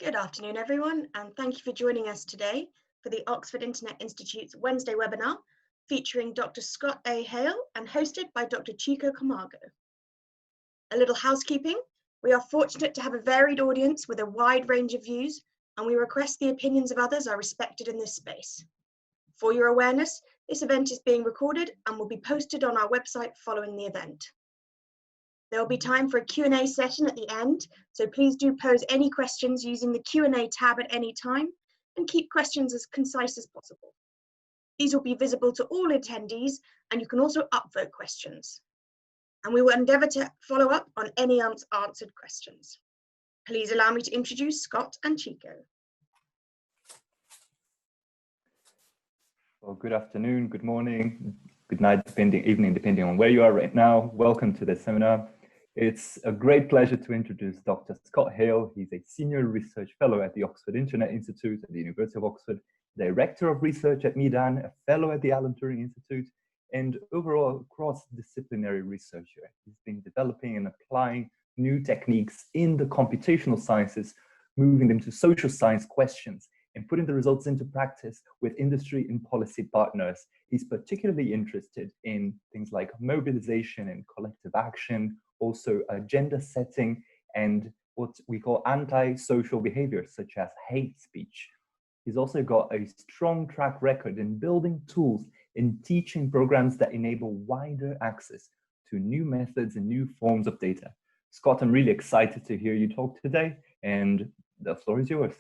Good afternoon, everyone, and thank you for joining us today for the Oxford Internet Institute's Wednesday webinar featuring Dr. Scott A. Hale and hosted by Dr. Chico Camargo. A little housekeeping. We are fortunate to have a varied audience with a wide range of views, and we request the opinions of others are respected in this space. For your awareness, this event is being recorded and will be posted on our website following the event. There will be time for a Q&A session at the end, so please do pose any questions using the Q&A tab at any time and keep questions as concise as possible. These will be visible to all attendees, and you can also upvote questions. And we will endeavour to follow up on any unanswered questions. Please allow me to introduce Scott and Chico. Well, good afternoon, good morning, good night, evening, depending on where you are right now. Welcome to the seminar. It's a great pleasure to introduce Dr. Scott Hale. He's a senior research fellow at the Oxford Internet Institute at the University of Oxford, director of research at Meedan, a fellow at the Alan Turing Institute, and overall cross-disciplinary researcher. He's been developing and applying new techniques in the computational sciences, moving them to social science questions, and putting the results into practice with industry and policy partners. He's particularly interested in things like mobilization and collective action, also agenda setting, and what we call anti-social behaviors, such as hate speech. He's also got a strong track record in building tools and teaching programs that enable wider access to new methods and new forms of data. Scott, I'm really excited to hear you talk today, and the floor is yours.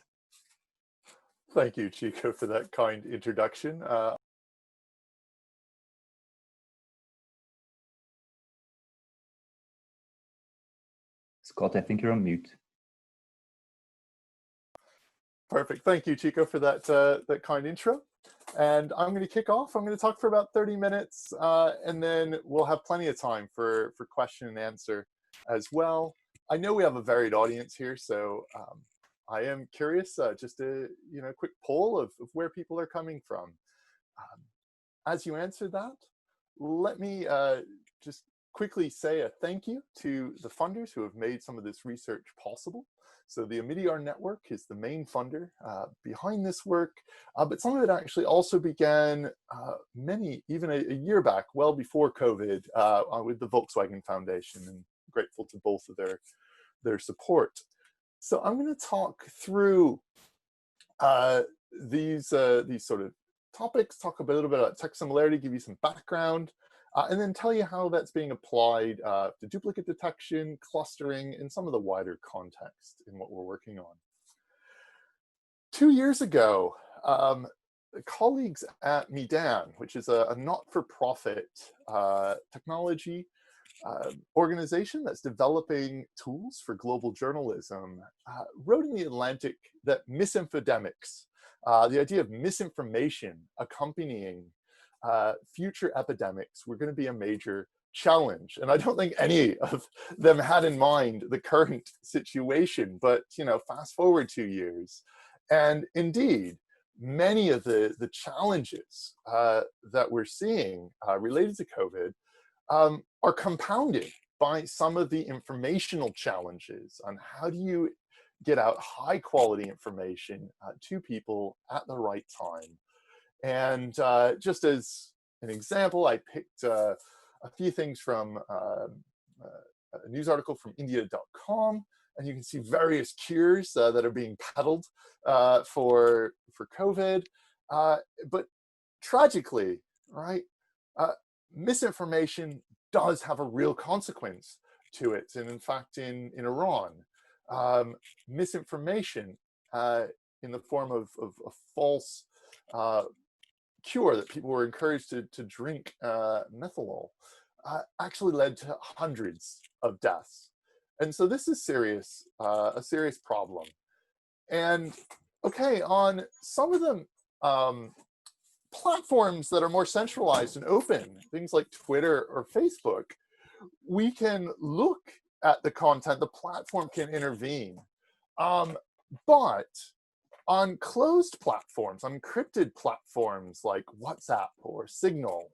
Thank you, Chico, for that kind introduction. Scott, I think you're on mute. Perfect. Thank you, Chico, for that, that kind intro. And I'm going to kick off. I'm going to talk for about 30 minutes, and then we'll have plenty of time for question and answer as well. I know we have a varied audience here, so I am curious, just a quick poll of where people are coming from. As you answer that, let me just quickly say a thank you to the funders who have made some of this research possible. So the Omidyar Network is the main funder behind this work, but some of it actually also began even a year back, well before COVID, with the Volkswagen Foundation, and grateful to both of their support. So I'm going to talk through these sort of topics, talk a little bit about text similarity, give you some background, and then tell you how that's being applied to duplicate detection, clustering, and some of the wider context in what we're working on. 2 years ago, colleagues at Meedan, which is a not-for-profit technology organization that's developing tools for global journalism, wrote in The Atlantic that misinfodemics, the idea of misinformation accompanying future epidemics, were going to be a major challenge. And I don't think any of them had in mind the current situation, but fast forward 2 years, and indeed many of the challenges that we're seeing related to COVID are compounded by some of the informational challenges on how do you get out high quality information to people at the right time. And just as an example, I picked a few things from a news article from India.com, and you can see various cures that are being peddled for COVID. But tragically, right, misinformation does have a real consequence to it. And in fact, in Iran, misinformation in the form of a false cure that people were encouraged to drink methanol actually led to hundreds of deaths. And so this is serious, a serious problem. And okay, on some of them, platforms that are more centralized and open, things like Twitter or Facebook, we can look at the content, the platform can intervene. But on closed platforms, on encrypted platforms like WhatsApp or Signal,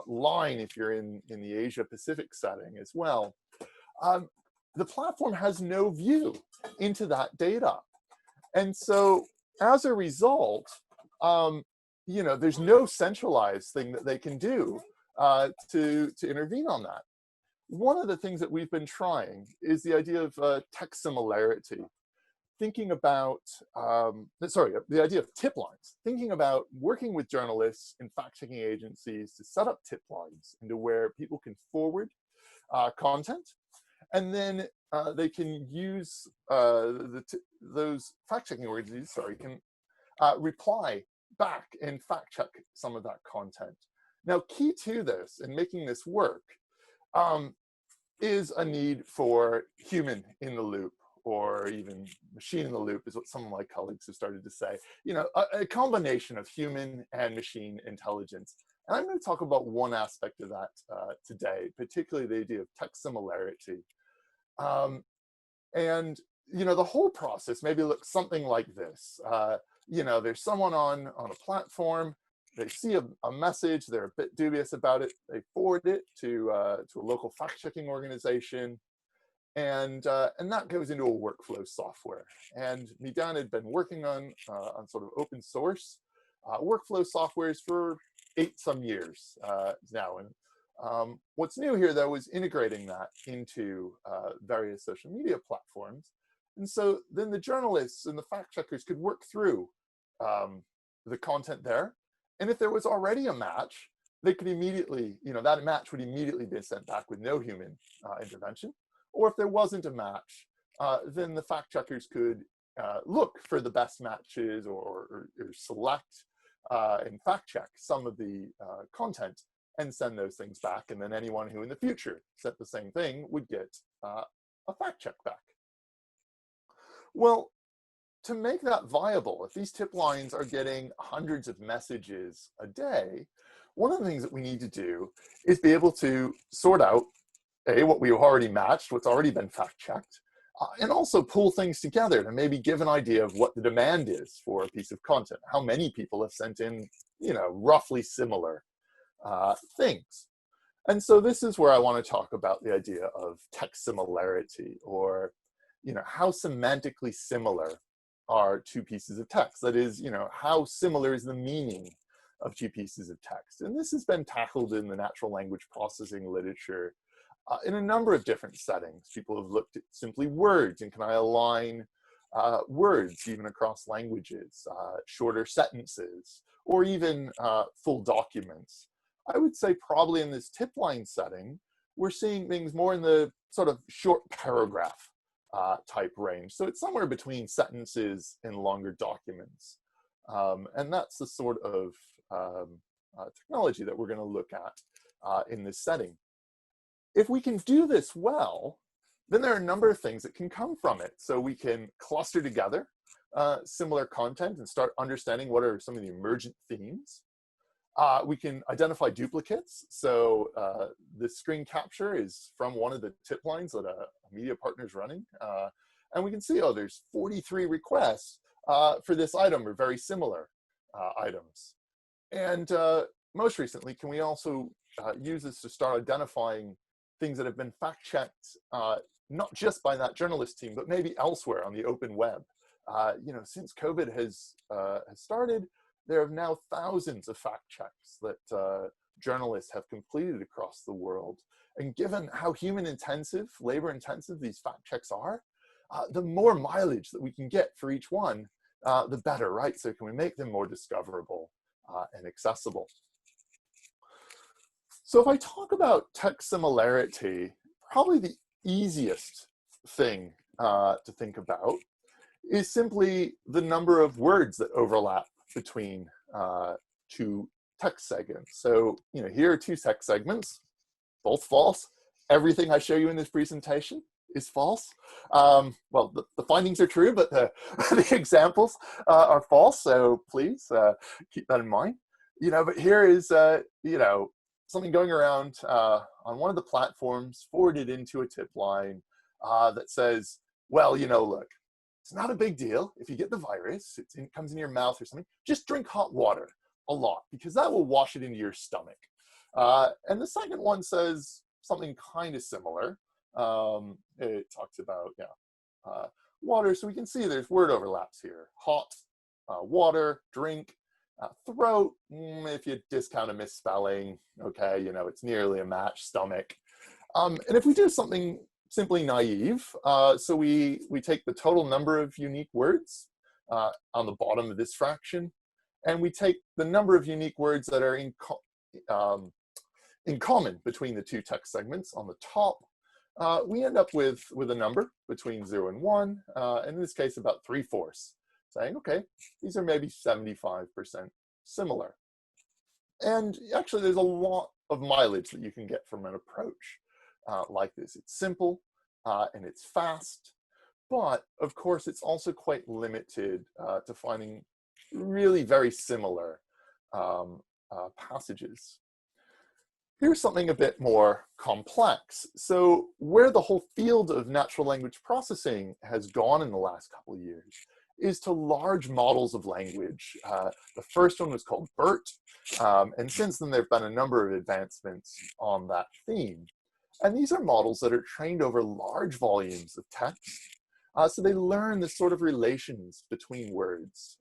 Line if you're in the Asia Pacific setting as well, the platform has no view into that data. And so as a result, you know, there's no centralized thing that they can do to intervene on that. One of the things that we've been trying is the idea of text similarity. Thinking about, the idea of tip lines, thinking about working with journalists and fact-checking agencies to set up tip lines into where people can forward content, and then they can use those fact-checking organizations, can reply back and fact-check some of that content. Now, key to this and making this work is a need for human in the loop, or even machine in the loop is what some of my colleagues have started to say. You know, a combination of human and machine intelligence. And I'm going to talk about one aspect of that today, particularly the idea of text similarity. And, you know, the whole process maybe looks something like this. You know, there's someone on a platform, they see a message, they're a bit dubious about it, they forward it to a local fact-checking organization, and that goes into a workflow software. And Meedan had been working on sort of open source workflow softwares for 8-some years now. And what's new here, though, is integrating that into various social media platforms. And so then the journalists and the fact checkers could work through the content there. And if there was already a match, they could immediately, you know, that match would immediately be sent back with no human intervention. Or if there wasn't a match, then the fact checkers could look for the best matches or select and fact check some of the content and send those things back. And then anyone who in the future sent the same thing would get a fact check back. Well, to make that viable, if these tip lines are getting hundreds of messages a day, one of the things that we need to do is be able to sort out what we've already matched, what's already been fact-checked, and also pull things together to maybe give an idea of what the demand is for a piece of content, how many people have sent in, you know, roughly similar things. And so this is where I want to talk about the idea of text similarity, or, you know, how semantically similar are two pieces of text. That is, you know, how similar is the meaning of two pieces of text. And this has been tackled in the natural language processing literature in a number of different settings. People have looked at simply words, and can I align words even across languages, shorter sentences, or even full documents. I would say probably in this tip line setting, we're seeing things more in the sort of short paragraph type range. So it's somewhere between sentences and longer documents. And that's the sort of technology that we're going to look at in this setting. If we can do this well, then there are a number of things that can come from it. So we can cluster together similar content and start understanding what are some of the emergent themes. We can identify duplicates. So the screen capture is from one of the tip lines that a media partner is running. And we can see, oh, there's 43 requests for this item, or very similar items. And most recently, can we also use this to start identifying things that have been fact-checked, not just by that journalist team, but maybe elsewhere on the open web. You know, since COVID has started, there are now thousands of fact checks that journalists have completed across the world. And given how human intensive, labor intensive these fact checks are, the more mileage that we can get for each one, the better, right? So can we make them more discoverable and accessible? So if I talk about text similarity, probably the easiest thing to think about is simply the number of words that overlap between two text segments. So, you know, here are two text segments, both false. Everything I show you in this presentation is false. Well, the findings are true, but the examples are false. So please keep that in mind. You know, but here is, you know, something going around on one of the platforms, forwarded into a tip line that says, well, you know, look, it's not a big deal if you get the virus, it comes in your mouth or something, just drink hot water a lot, because that will wash it into your stomach. And the second one says something kind of similar. It talks about, water. So we can see there's word overlaps here. Hot, water, drink, throat, if you discount a misspelling, okay, you know, it's nearly a match. Stomach. And if we do something simply naive, so we take the total number of unique words on the bottom of this fraction, and we take the number of unique words that are in common between the two text segments on the top, we end up with a number between 0 and 1, and in this case about 3/4, saying, okay, these are maybe 75% similar. And actually there's a lot of mileage that you can get from an approach like this. It's simple and it's fast, but of course it's also quite limited to finding really very similar passages. Here's something a bit more complex. So where the whole field of natural language processing has gone in the last couple of years is to large models of language. The first one was called BERT, and since then there have been a number of advancements on that theme. And these are models that are trained over large volumes of text. So they learn the sort of relations between words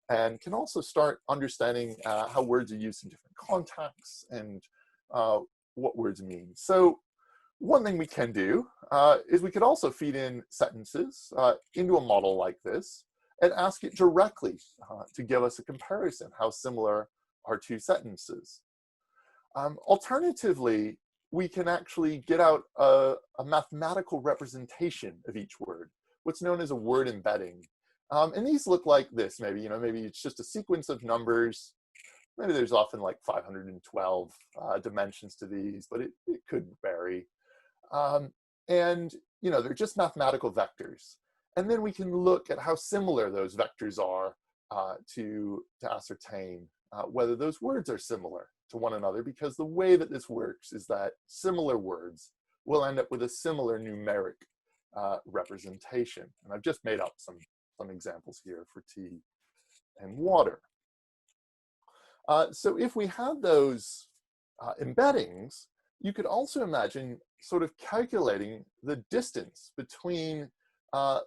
and can also start understanding how words are used in different contexts and what words mean. So one thing we can do is we could also feed in sentences into a model like this and ask it directly to give us a comparison, how similar are two sentences. Alternatively, we can actually get out a mathematical representation of each word, what's known as a word embedding. And these look like this, maybe, you know, maybe it's just a sequence of numbers. Maybe there's often like 512 dimensions to these, but it could vary. And, you know, they're just mathematical vectors. And then we can look at how similar those vectors are to ascertain whether those words are similar to one another, because the way that this works is that similar words will end up with a similar numeric representation. And I've just made up some examples here for tea and water. So if we had those embeddings, you could also imagine sort of calculating the distance between the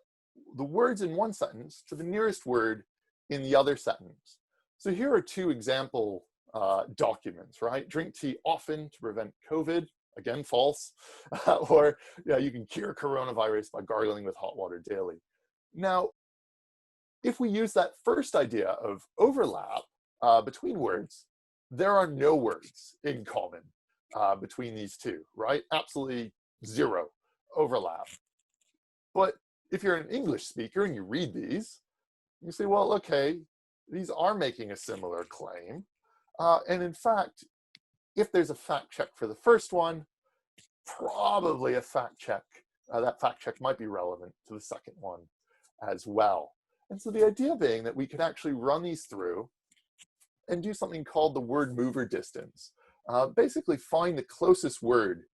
words in one sentence to the nearest word in the other sentence. So here are two example documents, right? Drink tea often to prevent COVID, again, false. Or you can cure coronavirus by gargling with hot water daily. Now, if we use that first idea of overlap between words, there are no words in common between these two, right? Absolutely zero overlap. But if you're an English speaker and you read these, you say, well, okay, these are making a similar claim. And in fact, if there's a fact check for the first one, probably a fact check, that fact check might be relevant to the second one as well. And so the idea being that we could actually run these through and do something called the word mover distance. Basically find the closest word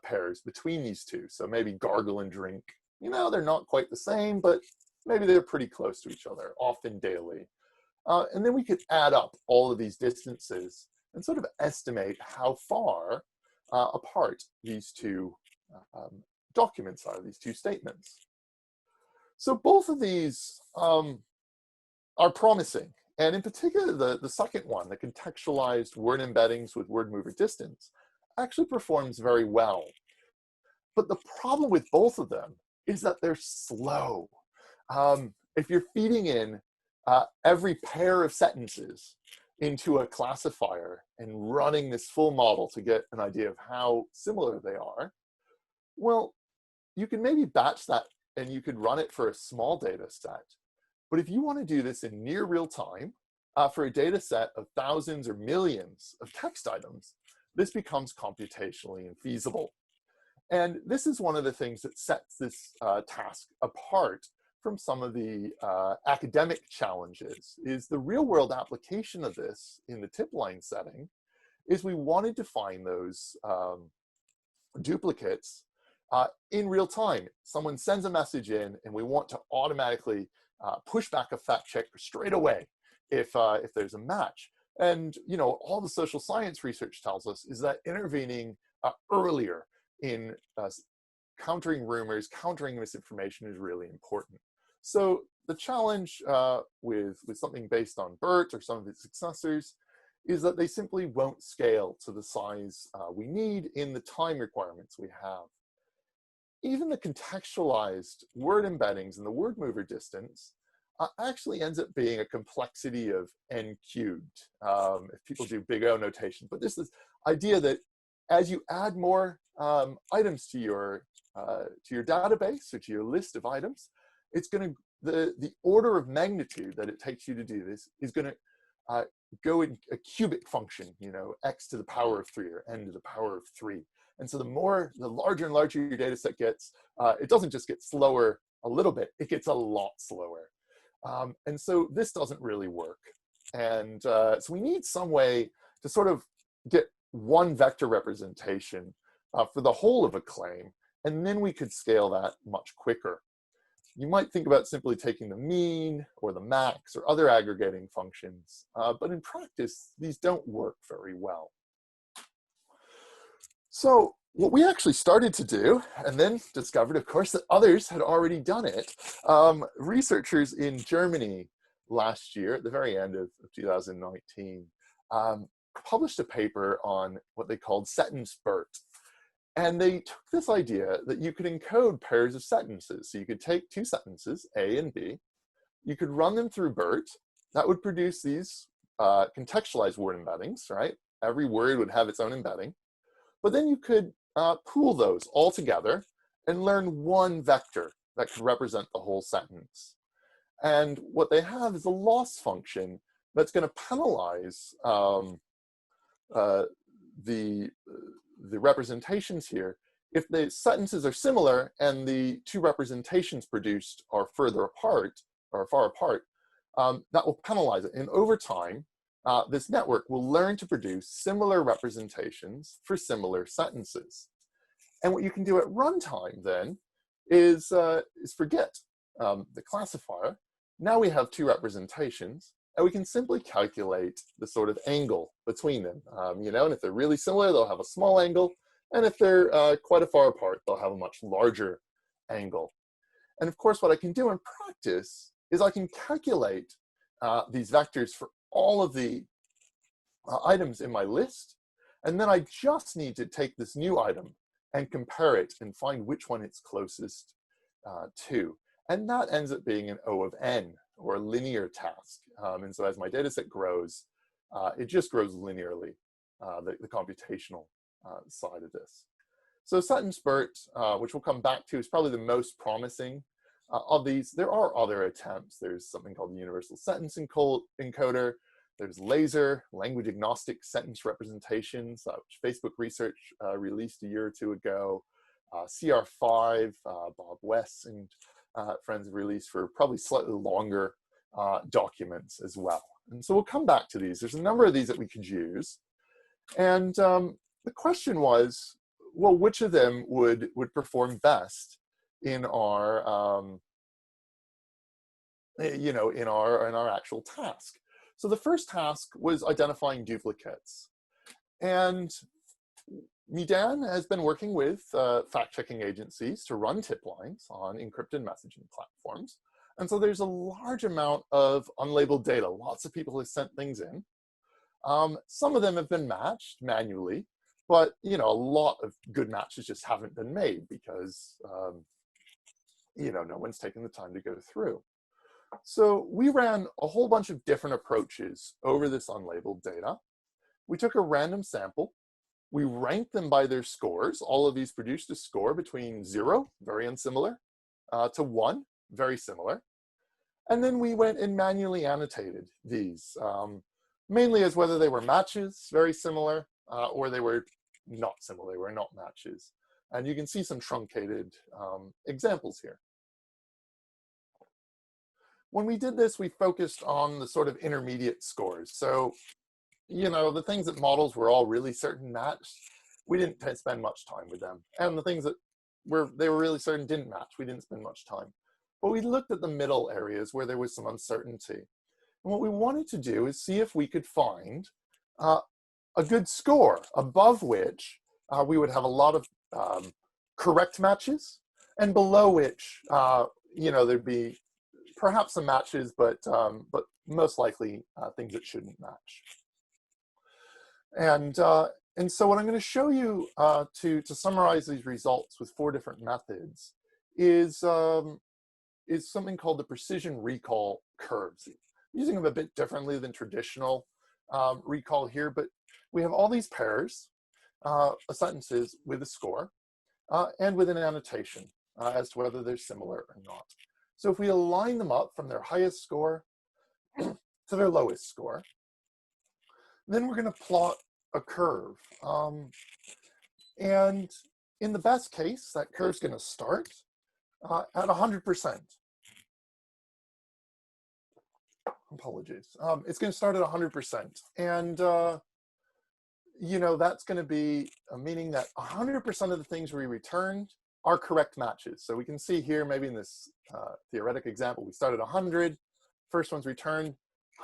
pairs between these two. So maybe gargle and drink, you know, they're not quite the same, but maybe they're pretty close to each other, often daily. And then we could add up all of these distances and sort of estimate how far apart these two documents are, these two statements. So both of these are promising. And in particular, the second one, the contextualized word embeddings with word mover distance, actually performs very well. But the problem with both of them is that they're slow. If you're feeding in every pair of sentences into a classifier and running this full model to get an idea of how similar they are, well, you can maybe batch that and you could run it for a small data set. But if you want to do this in near real time for a data set of thousands or millions of text items, this becomes computationally infeasible. And this is one of the things that sets this task apart from some of the academic challenges, is the real world application of this in the tip line setting is we wanted to find those duplicates in real time. Someone sends a message in and we want to automatically push back a fact check straight away if there's a match. And you know, all the social science research tells us is that intervening earlier in countering rumors, countering misinformation is really important. So the challenge with something based on BERT or some of its successors is that they simply won't scale to the size we need in the time requirements we have. Even the contextualized word embeddings and the word mover distance actually ends up being a complexity of n cubed, if people do big O notation. But this is idea that as you add more items to your database or to your list of items, it's going to, the order of magnitude that it takes you to do this is going to go in a cubic function, you know, x to the power of 3 or n to the power of 3. And so the larger and larger your data set gets, it doesn't just get slower a little bit, it gets a lot slower. And so this doesn't really work. And so we need some way to sort of get one vector representation for the whole of a claim, and then we could scale that much quicker. You might think about simply taking the mean or the max or other aggregating functions, but in practice, these don't work very well. So what we actually started to do, and then discovered, of course, that others had already done it, researchers in Germany last year, at the very end of 2019, published a paper on what they called sentence BERT. And they took this idea that you could encode pairs of sentences. So you could take two sentences, A and B, you could run them through BERT. That would produce these contextualized word embeddings, right? Every word would have its own embedding. But then you could pool those all together and learn one vector that could represent the whole sentence. And what they have is a loss function that's going to penalize the representations here. If the sentences are similar and the two representations produced are further apart or far apart, that will penalize it. And over time, this network will learn to produce similar representations for similar sentences. And what you can do at runtime then is forget the classifier. Now we have two representations, and we can simply calculate the sort of angle between them. You know, and if they're really similar, they'll have a small angle. And if they're quite far apart, they'll have a much larger angle. And of course, what I can do in practice is I can calculate these vectors for all of the items in my list. And then I just need to take this new item and compare it and find which one it's closest to. And that ends up being an O of n, or a linear task. And so as my data set grows, it just grows linearly, the computational side of this. So sentence BERT, which we'll come back to, is probably the most promising of these. There are other attempts. There's something called the Universal Sentence Encoder. There's LASER, language agnostic sentence representations, which Facebook Research released a year or two ago. CR5, Bob West and friends have released for probably slightly longer documents as well. And so we'll come back to these. There's a number of these that we could use. And the question was, well, which of them would perform best in our, you know, in our actual task? So the first task was identifying duplicates. And Meedan has been working with fact-checking agencies to run tip lines on encrypted messaging platforms. And so there's a large amount of unlabeled data. Lots of people have sent things in. Some of them have been matched manually, but you know, a lot of good matches just haven't been made because you know, no one's taken the time to go through. So we ran a whole bunch of different approaches over this unlabeled data. We took a random sample. We ranked them by their scores. All of these produced a score between 0, very unsimilar, to 1, very similar. And then we went and manually annotated these, mainly as whether they were matches, very similar, or they were not similar, they were not matches. And you can see some truncated examples here. When we did this, we focused on the sort of intermediate scores. So, you know, the things that models were all really certain matched, we didn't spend much time with them. And the things that they were really certain didn't match, we didn't spend much time. But we looked at the middle areas where there was some uncertainty. And what we wanted to do is see if we could find a good score above which we would have a lot of correct matches, and below which, you know, there'd be perhaps some matches, but most likely things that shouldn't match. And so what I'm going to show you to summarize these results with 4 different methods is something called the precision recall curves. Using them a bit differently than traditional recall here, but we have all these pairs of sentences with a score and with an annotation as to whether they're similar or not. So if we align them up from their highest score to their lowest score, then we're going to plot a curve. And in the best case, that curve's going to start at 100%. Apologies. It's going to start at 100%. And, you know, that's going to be meaning that 100% of the things we returned are correct matches. So we can see here, maybe in this theoretic example, we started 100. First one's returned.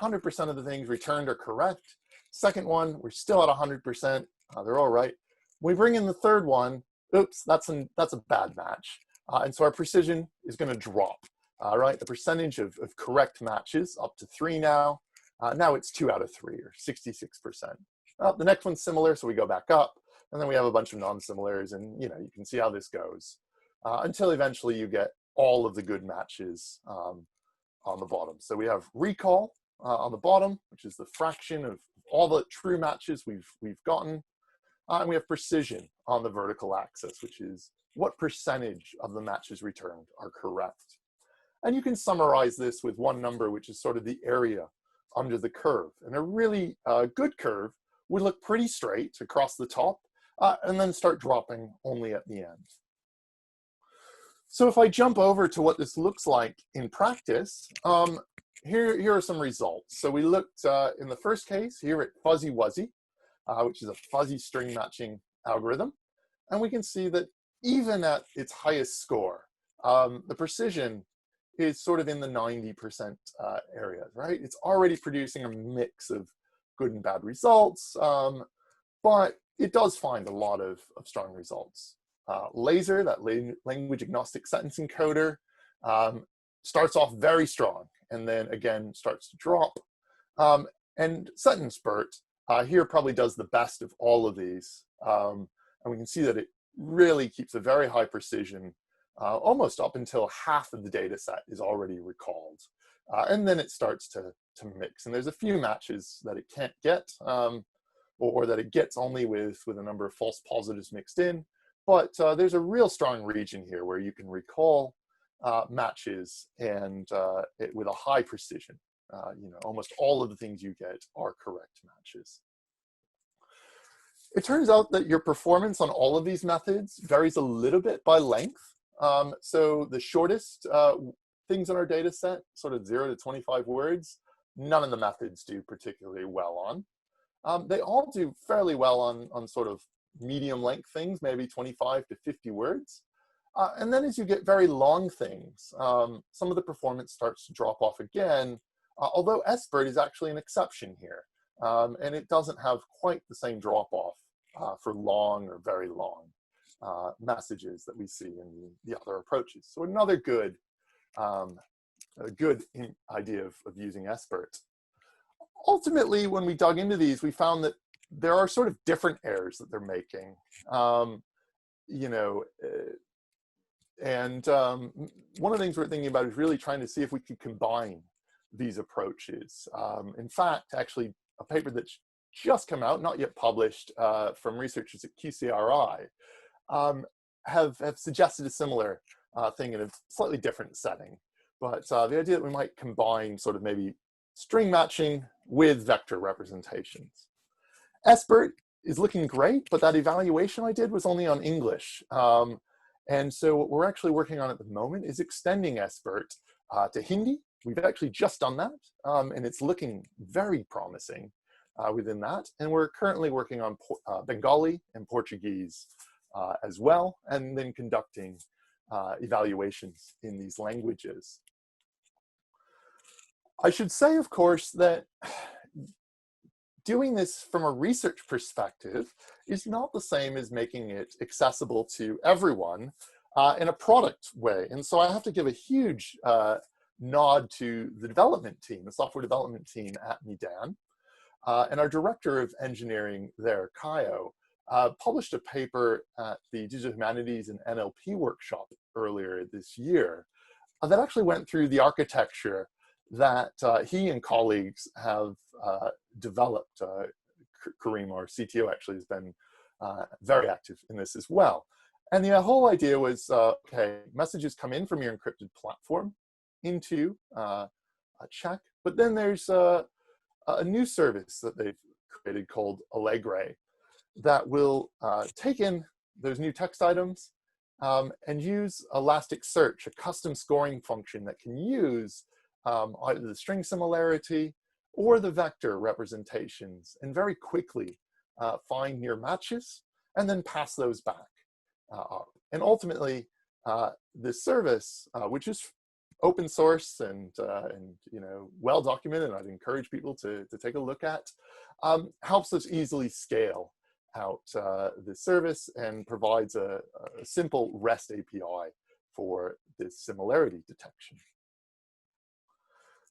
100% of the things returned are correct. Second one, we're still at 100%. They're all right. When we bring in the third one, oops, that's a bad match. And so our precision is going to drop. Right, the percentage of correct matches up to 3 now. Now it's 2 out of 3, or 66%. The next one's similar, so we go back up, and then we have a bunch of non-similars, and you know, you can see how this goes until eventually you get all of the good matches on the bottom. So we have recall on the bottom, which is the fraction of all the true matches we've gotten, and we have precision on the vertical axis, which is what percentage of the matches returned are correct. And you can summarize this with one number, which is sort of the area under the curve. And a really good curve would look pretty straight across the top and then start dropping only at the end. So if I jump over to what this looks like in practice, here are some results. So we looked in the first case here at Fuzzy Wuzzy, which is a fuzzy string matching algorithm. And we can see that even at its highest score, the precision is sort of in the 90% area, right? It's already producing a mix of good and bad results, but it does find a lot of strong results. Laser, that language agnostic sentence encoder, starts off very strong and then again starts to drop. And SBERT here probably does the best of all of these. And we can see that it really keeps a very high precision almost up until half of the data set is already recalled. And then it starts to mix. And there's a few matches that it can't get, or that it gets only with a number of false positives mixed in. But there's a real strong region here where you can recall matches and with a high precision. You know, almost all of the things you get are correct matches. It turns out that your performance on all of these methods varies a little bit by length. So the shortest things in our data set, sort of 0 to 25 words, none of the methods do particularly well on. They all do fairly well on sort of medium length things, maybe 25 to 50 words. And then as you get very long things, some of the performance starts to drop off again, although SBERT is actually an exception here. And it doesn't have quite the same drop off for long or very long messages that we see in the other approaches. So another good, a good idea of using SBERT. Ultimately, when we dug into these, we found that there are sort of different errors that they're making. You know, and one of the things we're thinking about is really trying to see if we could combine these approaches. In fact, actually, a paper that's just come out, not yet published, from researchers at QCRI, have suggested a similar thing in a slightly different setting. But the idea that we might combine sort of maybe string matching with vector representations. SBERT is looking great, but that evaluation I did was only on English. And so what we're actually working on at the moment is extending SBERT to Hindi. We've actually just done that, and it's looking very promising within that. And we're currently working on Bengali and Portuguese as well, and then conducting evaluations in these languages. I should say, of course, that doing this from a research perspective is not the same as making it accessible to everyone in a product way. And so I have to give a huge nod to the development team, the software development team at Meedan. And our director of engineering there, Kaio, published a paper at the Digital Humanities and NLP workshop earlier this year that actually went through the architecture that he and colleagues have developed. Kareem, our CTO, actually has been very active in this as well. And the whole idea was, okay, messages come in from your encrypted platform into a check, but then there's a new service that they've created called Allegre that will take in those new text items and use Elasticsearch, a custom scoring function that can use either the string similarity or the vector representations, and very quickly find near matches and then pass those back up. And ultimately, this service, which is open source and well documented, and I'd encourage people to take a look at, helps us easily scale out the service and provides a simple REST API for this similarity detection.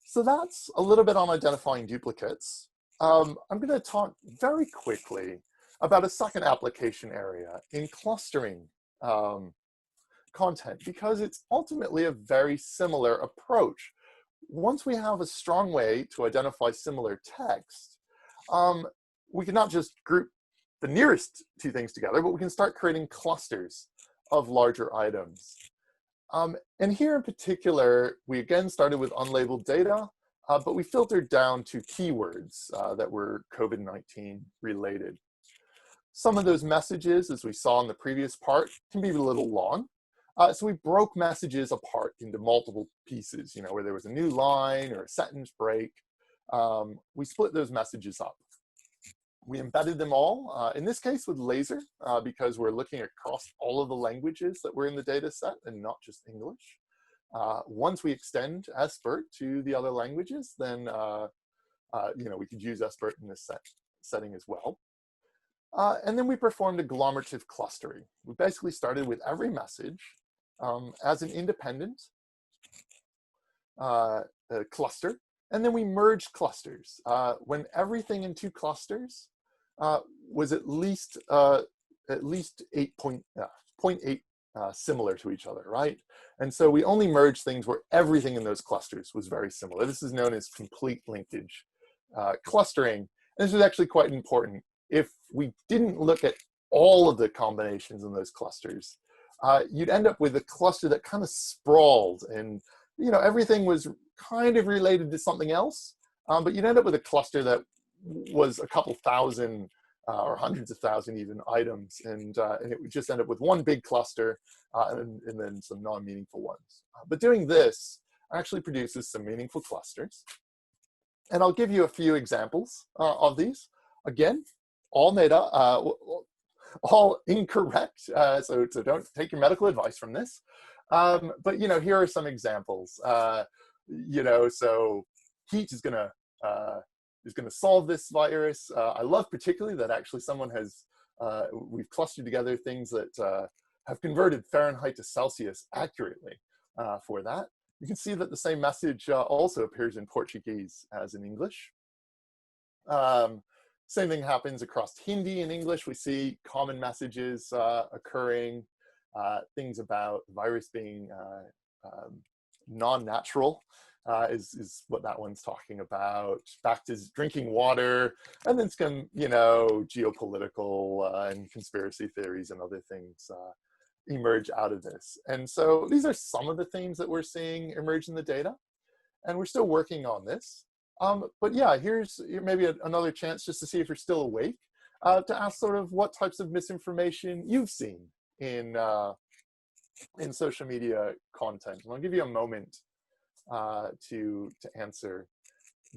So that's a little bit on identifying duplicates. I'm going to talk very quickly about a second application area in clustering content, because it's ultimately a very similar approach. Once we have a strong way to identify similar text, we can not just group the nearest two things together, but we can start creating clusters of larger items. And here in particular, we again started with unlabeled data, but we filtered down to keywords that were COVID-19 related. Some of those messages, as we saw in the previous part, can be a little long. So we broke messages apart into multiple pieces, where there was a new line or a sentence break. We split those messages up. We embedded them all, in this case with laser, because we're looking across all of the languages that were in the data set and not just English. Once we extend SBERT to the other languages, then we could use SBERT in this setting as well. And then we performed agglomerative clustering. We basically started with every message as an independent cluster, and then we merged clusters. When everything in two clusters was at least 0.8 similar to each other, right? And so we only merged things where everything in those clusters was very similar. This is known as complete linkage clustering. And this is actually quite important. If we didn't look at all of the combinations in those clusters, you'd end up with a cluster that kind of sprawled, and everything was kind of related to something else, but you'd end up with a cluster that was a couple thousand or hundreds of thousand even items, and it would just end up with one big cluster and then some non-meaningful ones. But doing this actually produces some meaningful clusters, and I'll give you a few examples of these. Again, all made up, all incorrect, so don't take your medical advice from this. But here are some examples. So heat is gonna solve this virus. I love particularly that actually someone has, we've clustered together things that have converted Fahrenheit to Celsius accurately for that. You can see that the same message also appears in Portuguese as in English. Same thing happens across Hindi and English. We see common messages occurring, things about the virus being non-natural is what that one's talking about. Back to drinking water, and then some, geopolitical and conspiracy theories and other things emerge out of this. And so these are some of the themes that we're seeing emerge in the data, and we're still working on this. But yeah, here's maybe another chance just to see if you're still awake, to ask sort of what types of misinformation you've seen in social media content. And I'll give you a moment to answer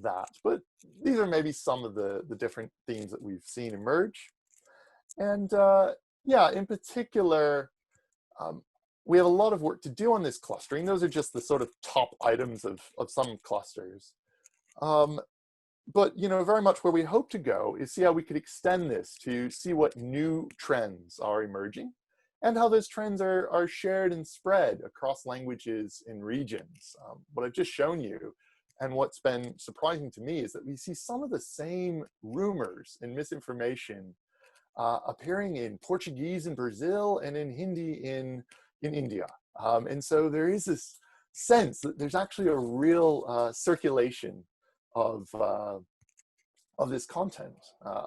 that. But these are maybe some of the different themes that we've seen emerge. And yeah, in particular, we have a lot of work to do on this clustering. Those are just the sort of top items of some clusters. but very much where we hope to go is see how we could extend this to see what new trends are emerging and how those trends are shared and spread across languages and regions. What I've just shown you, and what's been surprising to me, is that we see some of the same rumors and misinformation appearing in Portuguese in Brazil and in Hindi in India. And so there is this sense that there's actually a real circulation of this content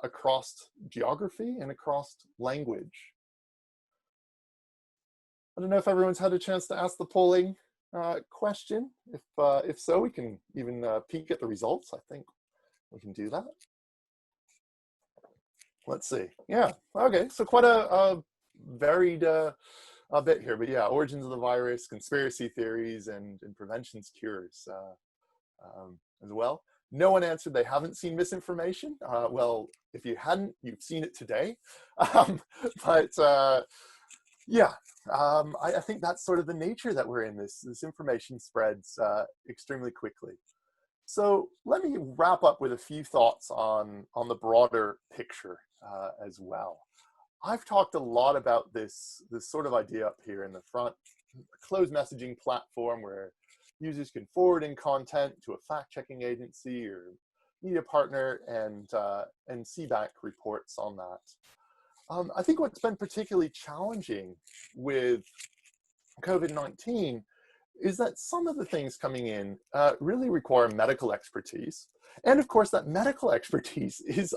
across geography and across language. I don't know if everyone's had a chance to ask the polling question. If so, we can even peek at the results. I think we can do that. Let's see. Yeah, okay, so quite a varied bit here, but yeah, origins of the virus, conspiracy theories, and prevention's cures as well. No one answered they haven't seen misinformation. Well, if you hadn't, you've seen it today. Yeah, I think that's sort of the nature that we're in. This information spreads extremely quickly. So let me wrap up with a few thoughts on the broader picture as well. I've talked a lot about this sort of idea up here in the front, a closed messaging platform where users can forward in content to a fact-checking agency or media partner and see back reports on that. I think what's been particularly challenging with COVID-19 is that some of the things coming in really require medical expertise. And of course, that medical expertise is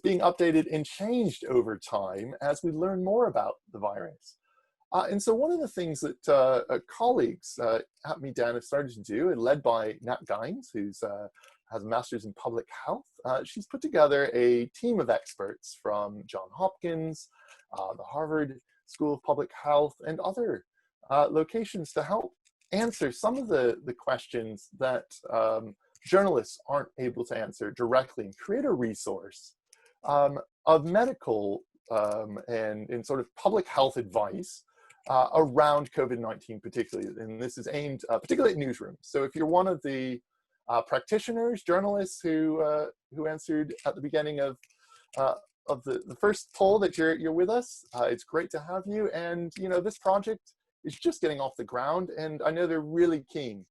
being updated and changed over time as we learn more about the virus. And so one of the things that colleagues at Meedan have started to do, and led by Nat Gines, who's has a master's in public health, she's put together a team of experts from Johns Hopkins, the Harvard School of Public Health, and other locations to help answer some of the questions that journalists aren't able to answer directly, and create a resource of medical and sort of public health advice around COVID-19 particularly. And this is aimed particularly at newsrooms. So if you're one of the practitioners, journalists who answered at the beginning of the first poll that you're with us, it's great to have you. And this project is just getting off the ground, and I know they're really keen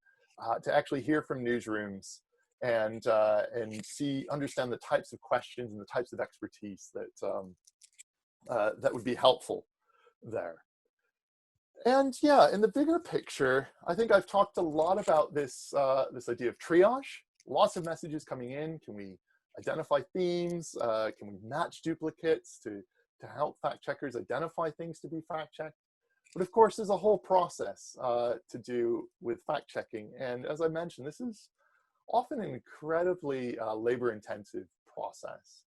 to actually hear from newsrooms and understand the types of questions and the types of expertise that would be helpful there. And yeah, in the bigger picture, I think I've talked a lot about this idea of triage. Lots of messages coming in. Can we identify themes? Can we match duplicates to help fact checkers identify things to be fact checked? But of course, there's a whole process to do with fact checking. And as I mentioned, this is often an incredibly labor-intensive process.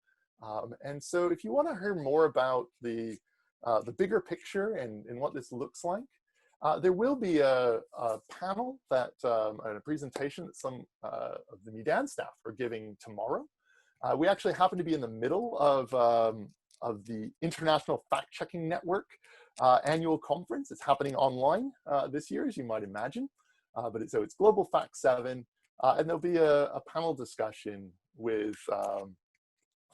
And so if you want to hear more about the bigger picture and what this looks like, there will be a panel and a presentation that some of the Meedan staff are giving tomorrow. We actually happen to be in the middle of the International Fact-Checking Network annual conference. It's happening online this year, as you might imagine. So it's Global Fact 7, and there'll be a panel discussion with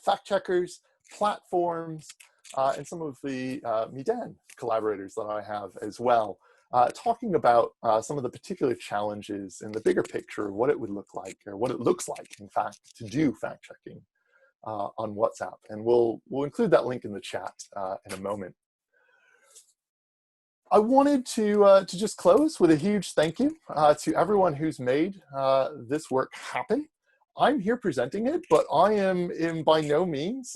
fact checkers, platforms, and some of the Meedan collaborators that I have as well, talking about some of the particular challenges in the bigger picture of what it would look like, or what it looks like, in fact, to do fact checking on WhatsApp. And we'll include that link in the chat in a moment. I wanted to just close with a huge thank you to everyone who's made this work happen. I'm here presenting it, but I am by no means,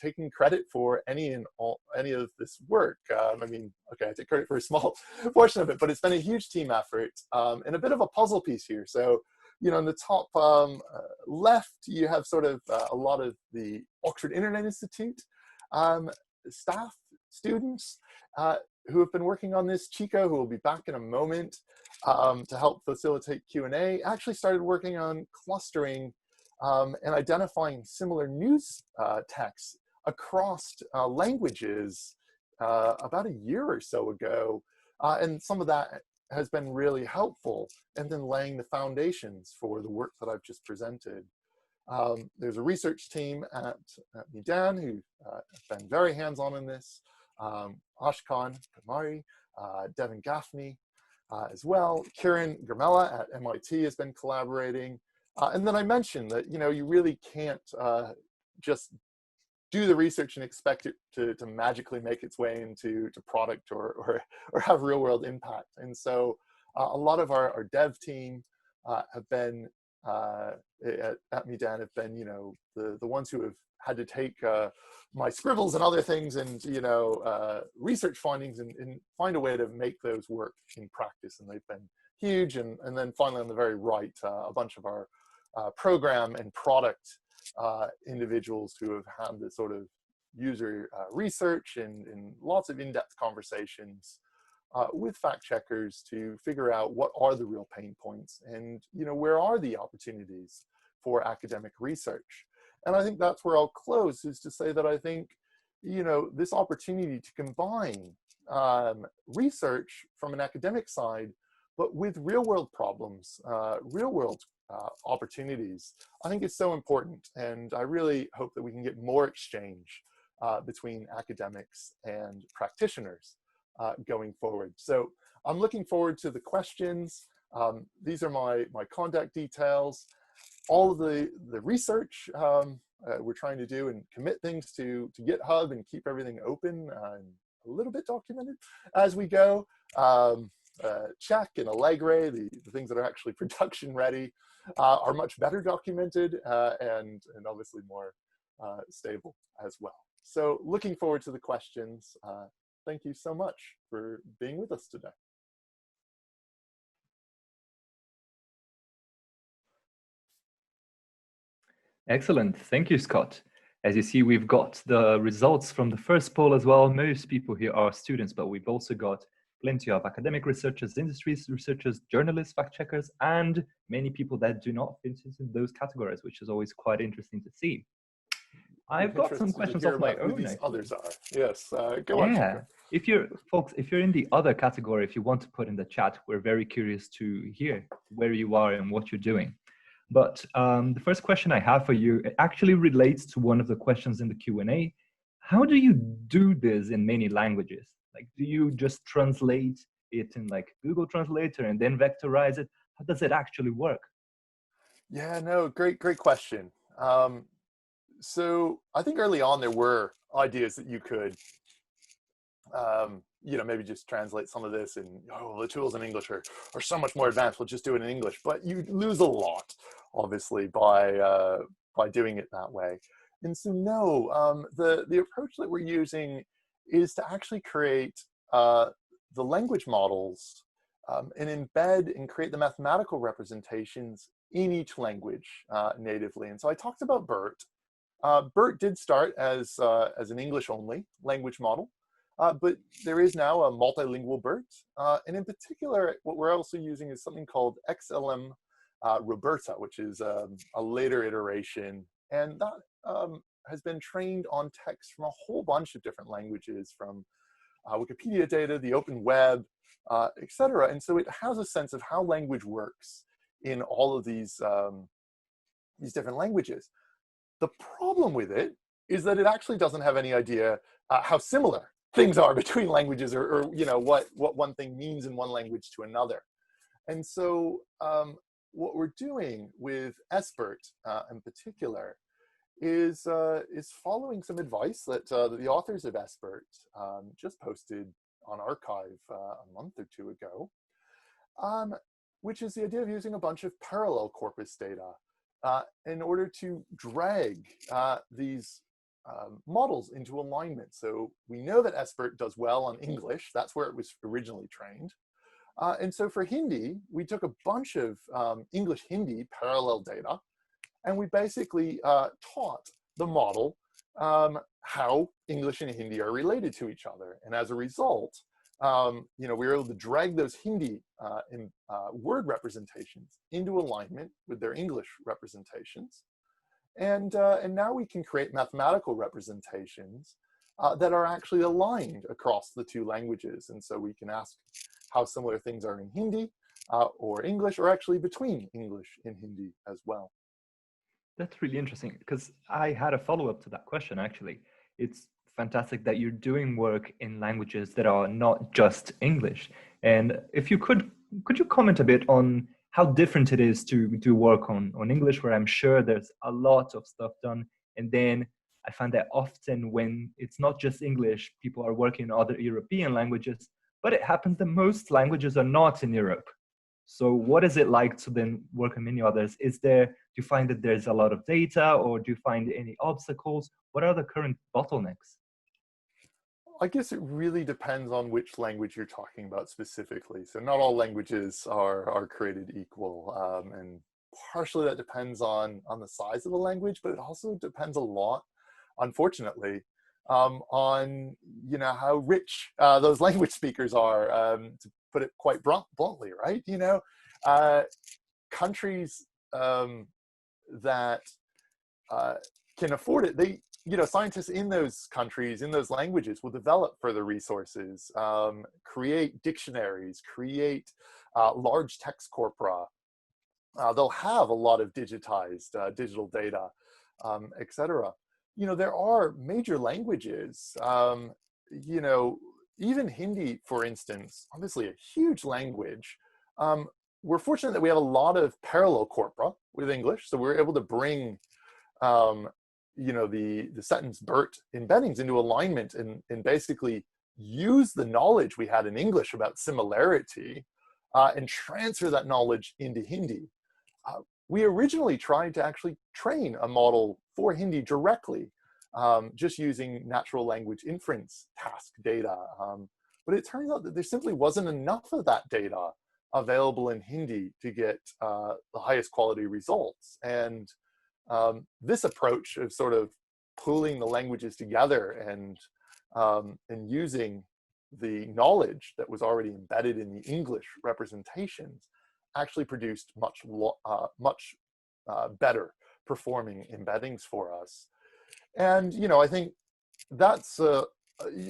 taking credit for any of this work. I mean, okay, I take credit for a small portion of it, but it's been a huge team effort and a bit of a puzzle piece here. So, in the top left, you have sort of a lot of the Oxford Internet Institute staff, students who have been working on this. Chico, who will be back in a moment to help facilitate Q&A, actually started working on clustering and identifying similar news texts across languages about a year or so ago. And some of that has been really helpful, and then laying the foundations for the work that I've just presented. There's a research team at Meedan who have been very hands-on in this. Ashkan Kamari, Devin Gaffney as well. Kiran Gurmela at MIT has been collaborating. And then I mentioned that, you really can't just do the research and expect it to magically make its way into product or have real world impact. And so a lot of our dev team have been at Meedan have been, the ones who have had to take my scribbles and other things and, research findings and find a way to make those work in practice. And they've been huge. And then finally on the very right, a bunch of our program and product individuals who have had this sort of user research and lots of in-depth conversations with fact checkers to figure out what are the real pain points and where are the opportunities for academic research. And I think that's where I'll close, is to say that I think this opportunity to combine research from an academic side but with real world problems, real world opportunities, I think is so important. And I really hope that we can get more exchange between academics and practitioners going forward. So I'm looking forward to the questions. These are my contact details. All of the research we're trying to do and commit things to GitHub and keep everything open and a little bit documented as we go. Check and Allegre, the things that are actually production ready, are much better documented and obviously more stable as well. So looking forward to the questions. Thank you so much for being with us today. Excellent. Thank you, Scott. As you see, we've got the results from the first poll as well. Most people here are students, but we've also got plenty of academic researchers, industry researchers, journalists, fact checkers, and many people that do not fit into those categories, which is always quite interesting to see. I've got some questions of my own. Who these others are. Yes, go on. Yeah, if you're in the other category, if you want to put in the chat, we're very curious to hear where you are and what you're doing. But the first question I have for you, it actually relates to one of the questions in the Q&A. How do you do this in many languages? Like, do you just translate it in like Google Translator and then vectorize it? How does it actually work? Yeah, no, great question. So I think early on there were ideas that you could, maybe just translate some of this and, the tools in English are so much more advanced, we'll just do it in English. But you lose a lot, obviously, by doing it that way. And so no, the approach that we're using is to actually create the language models and embed and create the mathematical representations in each language natively. And so I talked about BERT. BERT did start as an English-only language model, but there is now a multilingual BERT. And in particular, what we're also using is something called XLM Roberta, which is a later iteration. And that has been trained on text from a whole bunch of different languages, from Wikipedia data, the open web, etc. And so it has a sense of how language works in all of these different languages. The problem with it is that it actually doesn't have any idea how similar things are between languages, or what one thing means in one language to another. And so what we're doing with SBERT in particular is following some advice that the authors of SBERT just posted on arXiv a month or two ago, which is the idea of using a bunch of parallel corpus data in order to drag these models into alignment. So we know that SBERT does well on English. That's where it was originally trained. And so for Hindi, we took a bunch of English-Hindi parallel data, and we basically taught the model how English and Hindi are related to each other. And as a result, we were able to drag those Hindi word representations into alignment with their English representations. And now we can create mathematical representations that are actually aligned across the two languages. And so we can ask how similar things are in Hindi or English, or actually between English and Hindi as well. That's really interesting because I had a follow-up to that question, actually. It's fantastic that you're doing work in languages that are not just English. And if you could you comment a bit on how different it is to do work on English, where I'm sure there's a lot of stuff done. And then I find that often when it's not just English, people are working in other European languages, but it happens that most languages are not in Europe. So what is it like to then work on many others? Do you find that there's a lot of data, or do you find any obstacles? What are the current bottlenecks? I guess it really depends on which language you're talking about specifically. So not all languages are created equal. And partially that depends on the size of the language, but it also depends a lot, unfortunately, on how rich those language speakers are, to put it quite bluntly, right? Countries that can afford it, scientists in those countries, in those languages, will develop further resources, create dictionaries, create large text corpora. They'll have a lot of digitized digital data, etc. There are major languages, even Hindi, for instance, obviously a huge language. We're fortunate that we have a lot of parallel corpora with English, so we're able to bring the sentence BERT embeddings into alignment and basically use the knowledge we had in English about similarity and transfer that knowledge into Hindi. We originally tried to actually train a model for Hindi directly, just using natural language inference task data. But it turns out that there simply wasn't enough of that data available in Hindi to get the highest quality results. And this approach of sort of pooling the languages together and using the knowledge that was already embedded in the English representations actually produced much better performing embeddings for us. And I think that's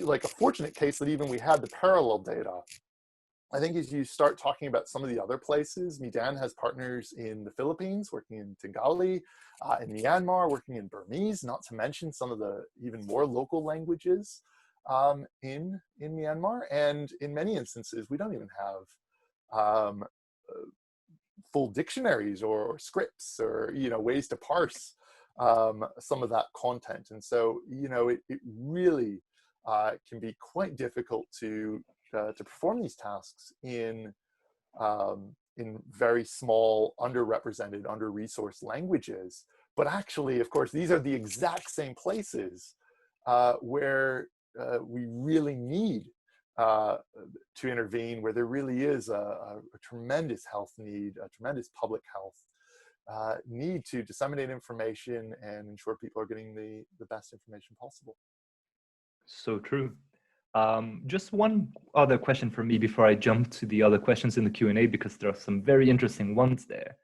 like a fortunate case that even we had the parallel data. I think as you start talking about some of the other places, Meedan has partners in the Philippines, working in Tagalog, in Myanmar, working in Burmese, not to mention some of the even more local languages in Myanmar. And in many instances, we don't even have full dictionaries or scripts or ways to parse some of that content. And so it really can be quite difficult to perform these tasks in very small, underrepresented, under-resourced languages. But actually, of course, these are the exact same places where we really need to intervene, where there really is a tremendous health need, a tremendous public health need to disseminate information and ensure people are getting the best information possible. So true. Just one other question for me before I jump to the other questions in the Q&A, because there are some very interesting ones there.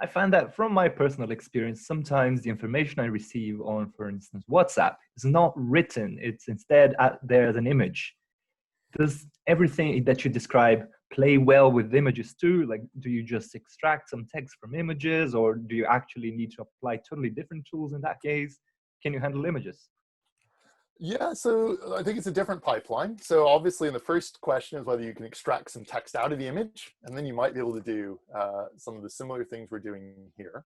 I find that from my personal experience, sometimes the information I receive on, for instance, WhatsApp is not written. It's instead there as an image. Does everything that you describe play well with images too? Like, do you just extract some text from images, or do you actually need to apply totally different tools in that case? Can you handle images? Yeah, so I think it's a different pipeline. So obviously in the first question is whether you can extract some text out of the image, and then you might be able to do some of the similar things we're doing here.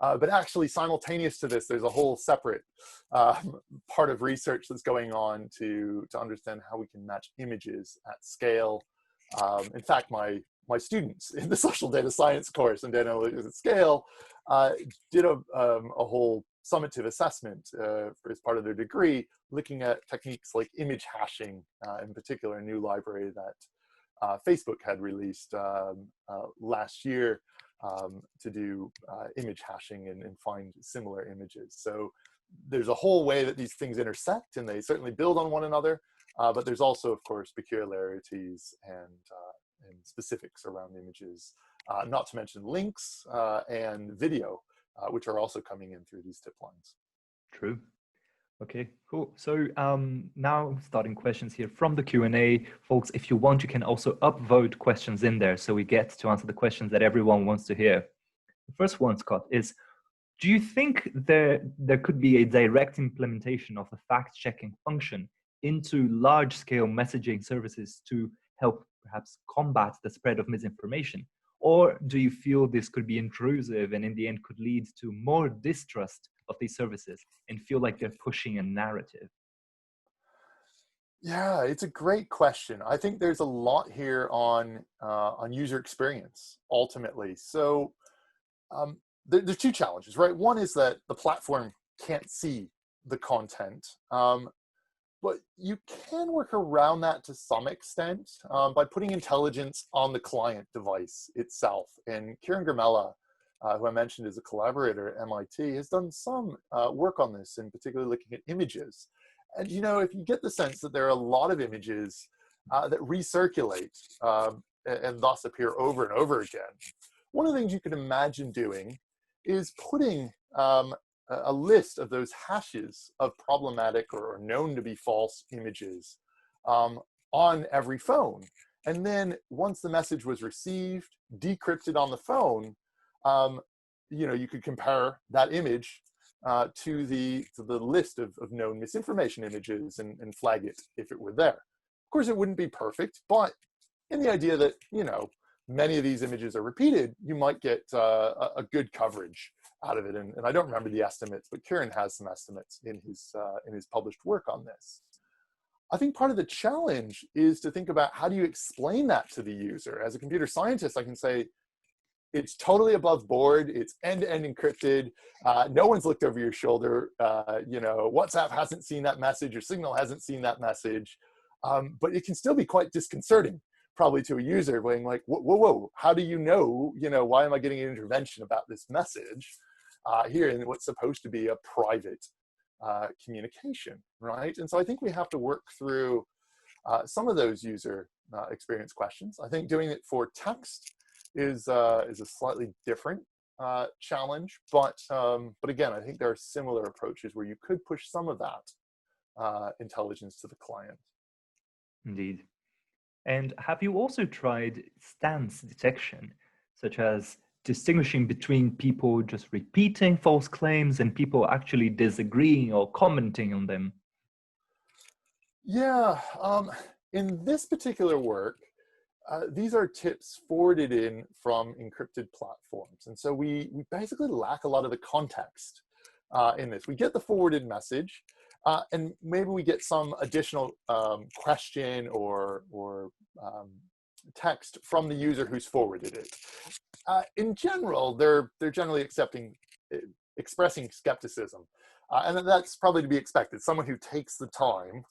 But actually simultaneous to this, there's a whole separate part of research that's going on to understand how we can match images at scale. In fact, my students in the social data science course and data analytics at scale did a whole summative assessment as part of their degree, looking at techniques like image hashing, in particular, a new library that Facebook had released last year to do image hashing and find similar images. So there's a whole way that these things intersect, and they certainly build on one another, but there's also, of course, peculiarities and specifics around images, not to mention links and video, which are also coming in through these tip lines. True. Okay, cool. So now starting questions here from the Q&A. Folks, if you want, you can also upvote questions in there so we get to answer the questions that everyone wants to hear. The first one, Scott, is Do you think there could be a direct implementation of a fact-checking function into large-scale messaging services to help perhaps combat the spread of misinformation? Or do you feel this could be intrusive and in the end could lead to more distrust of these services and feel like they're pushing a narrative? Yeah, it's a great question. I think there's a lot here on user experience ultimately. So there's two challenges, right? One is that the platform can't see the content, but you can work around that to some extent by putting intelligence on the client device itself. And Kieran Grimella, who I mentioned is a collaborator at MIT, has done some work on this, and particularly looking at images. And if you get the sense that there are a lot of images that recirculate and thus appear over and over again, one of the things you can imagine doing is putting a list of those hashes of problematic or known to be false images on every phone. And then once the message was received, decrypted on the phone, you could compare that image to the list of known misinformation images and flag it if it were there. Of course, it wouldn't be perfect, but in the idea that, many of these images are repeated, you might get a good coverage out of it. And I don't remember the estimates, but Kieran has some estimates in his published work on this. I think part of the challenge is to think about how do you explain that to the user. As a computer scientist, I can say, it's totally above board. It's end-to-end encrypted. No one's looked over your shoulder. WhatsApp hasn't seen that message, or Signal hasn't seen that message. But it can still be quite disconcerting, probably to a user, going like, whoa, how do you know, why am I getting an intervention about this message here in what's supposed to be a private communication, right? And so I think we have to work through some of those user experience questions. I think doing it for text is a slightly different challenge, but again, I think there are similar approaches where you could push some of that intelligence to the client. Indeed. And have you also tried stance detection, such as distinguishing between people just repeating false claims and people actually disagreeing or commenting on them? Yeah, in this particular work, these are tips forwarded in from encrypted platforms. And so we basically lack a lot of the context in this. We get the forwarded message, and maybe we get some additional question or text from the user who's forwarded it. In general, they're generally expressing skepticism. And that's probably to be expected. Someone who takes the time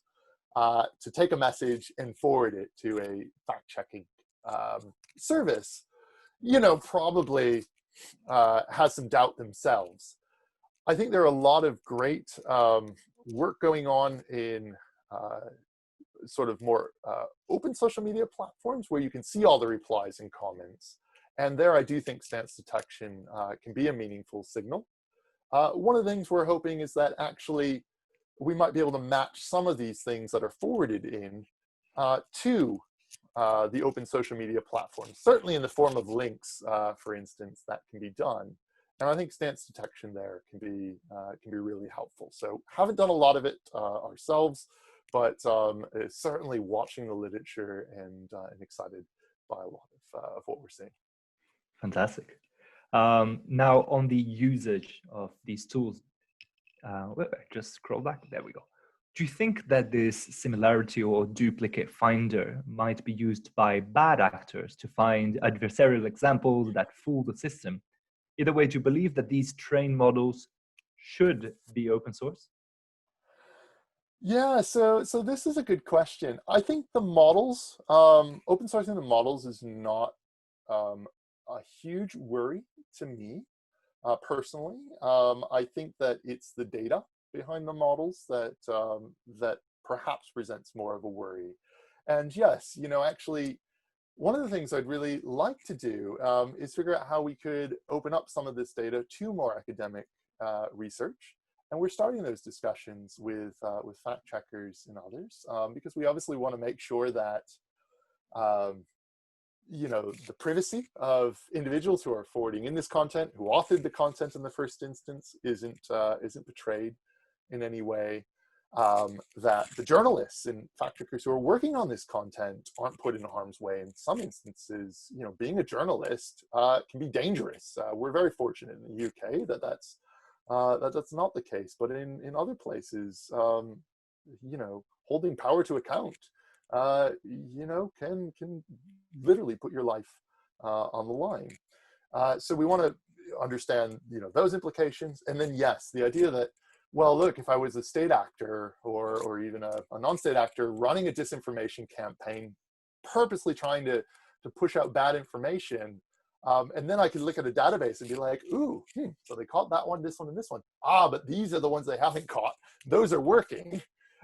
to take a message and forward it to a fact-checking service, probably has some doubt themselves. I think there are a lot of great work going on in sort of more open social media platforms where you can see all the replies and comments. And there I do think stance detection can be a meaningful signal. One of the things we're hoping is that actually we might be able to match some of these things that are forwarded in to the open social media platforms. Certainly in the form of links, for instance, that can be done. And I think stance detection there can be really helpful. So haven't done a lot of it ourselves, but certainly watching the literature and excited by a lot of what we're seeing. Fantastic. Now on the usage of these tools, just scroll back, there we go. Do you think that this similarity or duplicate finder might be used by bad actors to find adversarial examples that fool the system? Either way, do you believe that these trained models should be open source? Yeah, so this is a good question. I think the models, open sourcing the models is not a huge worry to me personally. I think that it's the data behind the models that that perhaps presents more of a worry. And yes, actually, one of the things I'd really like to do is figure out how we could open up some of this data to more academic research. And we're starting those discussions with fact checkers and others because we obviously want to make sure that the privacy of individuals who are forwarding in this content, who authored the content in the first instance, isn't betrayed in any way. That the journalists and fact checkers who are working on this content aren't put in harm's way. In some instances, being a journalist can be dangerous. We're very fortunate in the UK that that's not the case, but in other places, holding power to account, can literally put your life on the line. So we want to understand, those implications. And then, yes, the idea that, well, look, if I was a state actor or even a non-state actor running a disinformation campaign, purposely trying to push out bad information, and then I could look at a database and be like, ooh, so they caught that one, this one, and this one. But these are the ones they haven't caught. Those are working,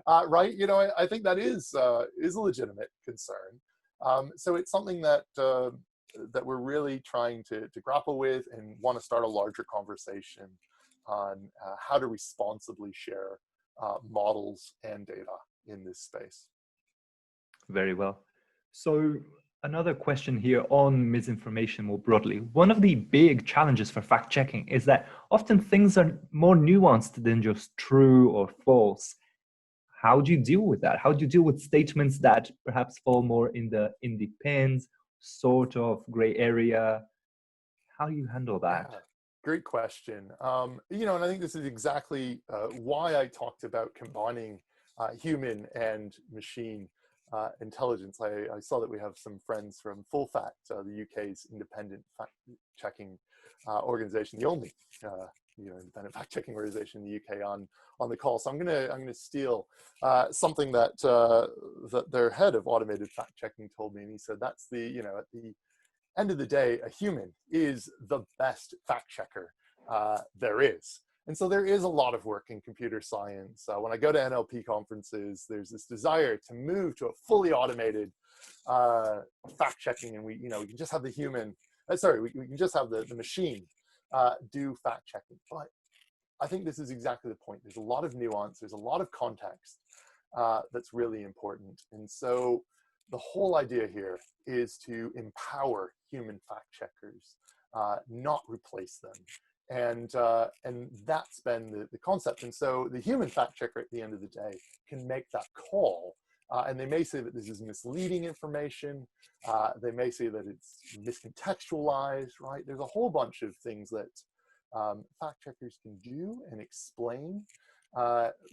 right? I think that is a legitimate concern. So it's something that that we're really trying to grapple with and want to start a larger conversation on how to responsibly share models and data in this space. Very well. So another question here on misinformation more broadly. One of the big challenges for fact checking is that often things are more nuanced than just true or false. How do you deal with that? How do you deal with statements that perhaps fall more in the depends sort of gray area? How do you handle that? Yeah, great question. And I think this is exactly why I talked about combining human and machine intelligence. I saw that we have some friends from Full Fact, the UK's independent fact-checking organization, the only independent fact-checking organization in the UK on the call. So I'm gonna steal something that that their head of automated fact-checking told me, and he said that's at the end of the day, a human is the best fact-checker there is. And so there is a lot of work in computer science. When I go to NLP conferences, there's this desire to move to a fully automated fact-checking, and we can just have the human, we can just have the machine do fact-checking. But I think this is exactly the point. There's a lot of nuance, there's a lot of context that's really important. And so the whole idea here is to empower human fact-checkers, not replace them. And that's been the concept. And so the human fact checker at the end of the day can make that call. And they may say that this is misleading information. They may say that it's miscontextualized, right? There's a whole bunch of things that fact checkers can do and explain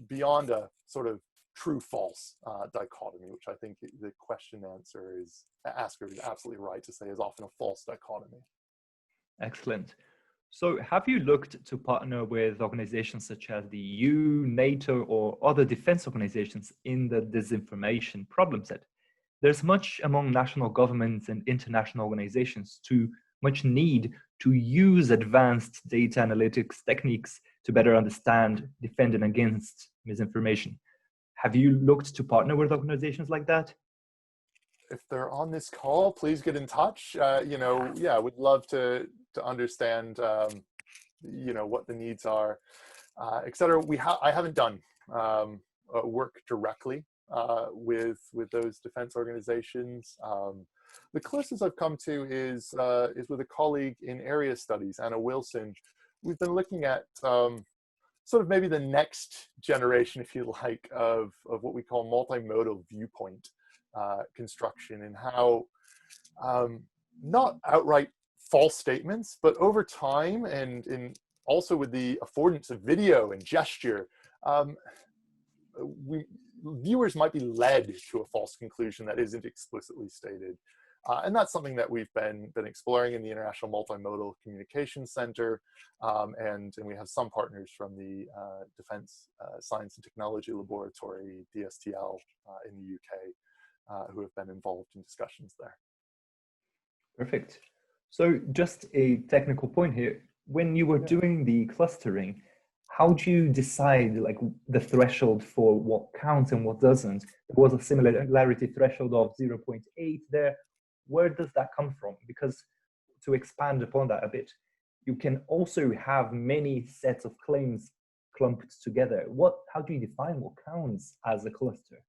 beyond a sort of true-false dichotomy, which I think the question asker is absolutely right to say is often a false dichotomy. Excellent. So have you looked to partner with organizations such as the EU, NATO, or other defense organizations in the disinformation problem set? There's much among national governments and international organizations much need to use advanced data analytics techniques to better understand, defending against misinformation. Have you looked to partner with organizations like that? If they're on this call, please get in touch. I would love to understand, what the needs are, et cetera. I haven't done work directly with those defense organizations. The closest I've come to is with a colleague in area studies, Anna Wilson. We've been looking at sort of maybe the next generation, if you like, of what we call multimodal viewpoint construction, and how not outright false statements, but over time and also with the affordance of video and gesture, viewers might be led to a false conclusion that isn't explicitly stated. And that's something that we've been exploring in the International Multimodal Communication Center, and we have some partners from the Defense Science and Technology Laboratory, DSTL, in the UK, who have been involved in discussions there. Perfect. So just a technical point here. When you were doing the clustering, how do you decide the threshold for what counts and what doesn't? There was a similarity threshold of 0.8 there. Where does that come from? Because to expand upon that a bit, you can also have many sets of claims clumped together. How do you define what counts as a cluster?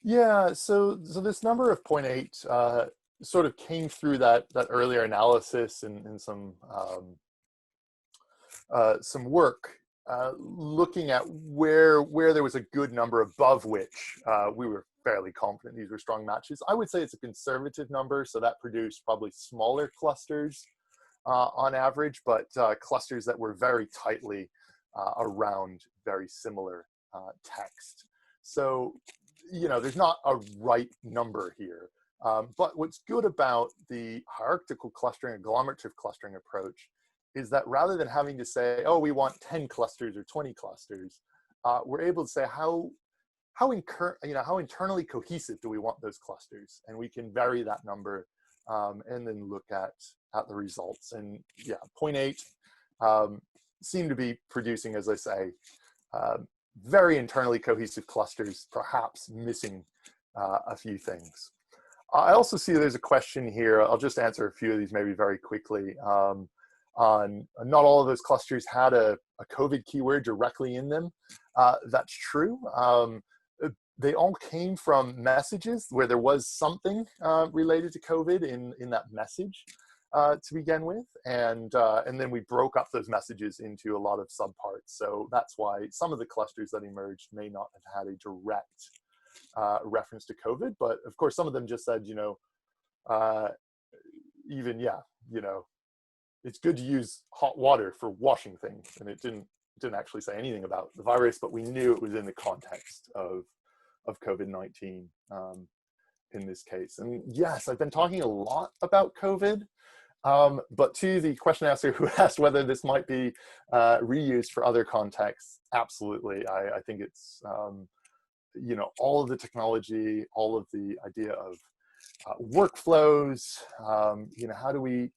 Yeah, so this number of 0.8 sort of came through that earlier analysis and some work looking at where there was a good number above which we were fairly confident these were strong matches. I would say it's a conservative number, so that produced probably smaller clusters on average, but clusters that were very tightly around very similar text. So, you know, there's not a right number here. But what's good about the hierarchical clustering, agglomerative clustering approach is that rather than having to say, oh, we want 10 clusters or 20 clusters, we're able to say how internally cohesive do we want those clusters? And we can vary that number and then look at the results. And yeah, 0.8 seem to be producing, as I say, very internally cohesive clusters, perhaps missing a few things. I also see there's a question here. I'll just answer a few of these maybe very quickly. On not all of those clusters had a COVID keyword directly in them. That's true. They all came from messages where there was something related to COVID in that message to begin with, and then we broke up those messages into a lot of subparts. So that's why some of the clusters that emerged may not have had a direct reference to COVID, but of course some of them just said, you know, it's good to use hot water for washing things, and it didn't actually say anything about the virus, but we knew it was in the context of COVID-19 in this case. And yes, I've been talking a lot about COVID, but to the question asker who asked whether this might be reused for other contexts, absolutely. I think it's, you know, all of the technology, all of the idea of workflows, you know, how do we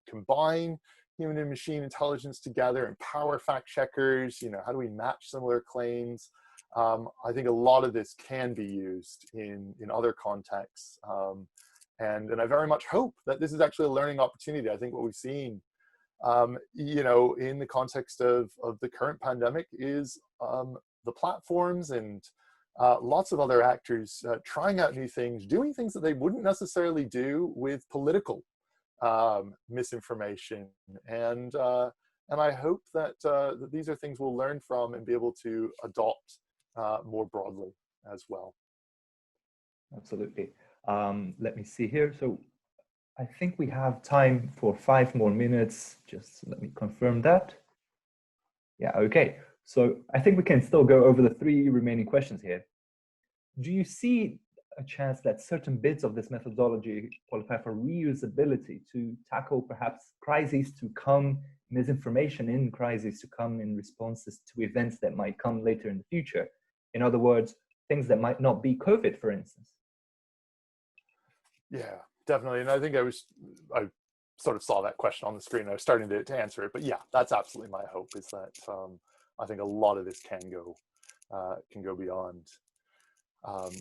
combine human and machine intelligence together, empower fact checkers, you know, how do we match similar claims? I think a lot of this can be used in other contexts. And I very much hope that this is actually a learning opportunity. I think what we've seen, you know, in the context of the current pandemic is the platforms and lots of other actors trying out new things, doing things that they wouldn't necessarily do with political misinformation. And I hope that, that these are things we'll learn from and be able to adopt more broadly as well. Absolutely. Let me see here. So I think we have time for 5 more minutes. Just let me confirm that. Yeah, okay. So I think we can still go over the 3 remaining questions here. Do you see a chance that certain bits of this methodology qualify for reusability to tackle perhaps crises to come, misinformation in crises to come in responses to events that might come later in the future? In other words, things that might not be COVID, for instance. Yeah, definitely. And I think I sort of saw that question on the screen. I was starting to answer it, but yeah, that's absolutely my hope, is that I think a lot of this can go beyond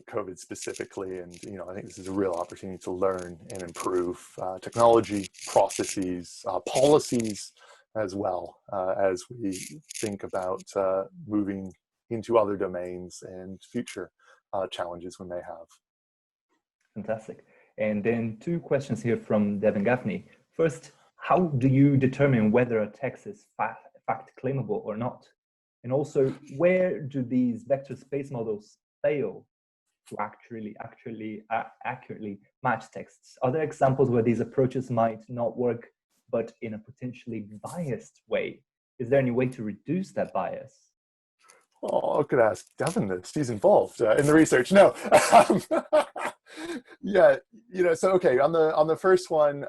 COVID specifically. And, you know, I think this is a real opportunity to learn and improve technology, processes, policies as well, as we think about moving into other domains and future challenges we may have. Fantastic. And then 2 questions here from Devin Gaffney. First, how do you determine whether a text is fact claimable or not? And also, where do these vector space models fail to accurately match texts? Are there examples where these approaches might not work, but in a potentially biased way? Is there any way to reduce that bias? Oh, I could ask Devin this. He's involved in the research. No. Yeah, you know, so okay, on the first one,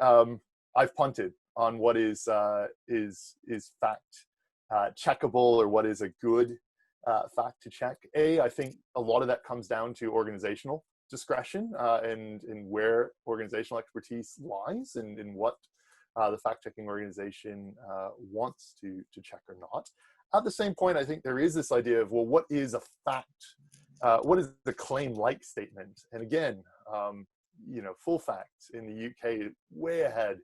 I've punted on what is fact checkable, or what is a good fact to check. I think a lot of that comes down to organizational discretion and where organizational expertise lies, and in what the fact-checking organization wants to check or not. At the same point, I think there is this idea of, well, what is a fact? What is the claim-like statement? And again, you know, Full Fact in the UK is way ahead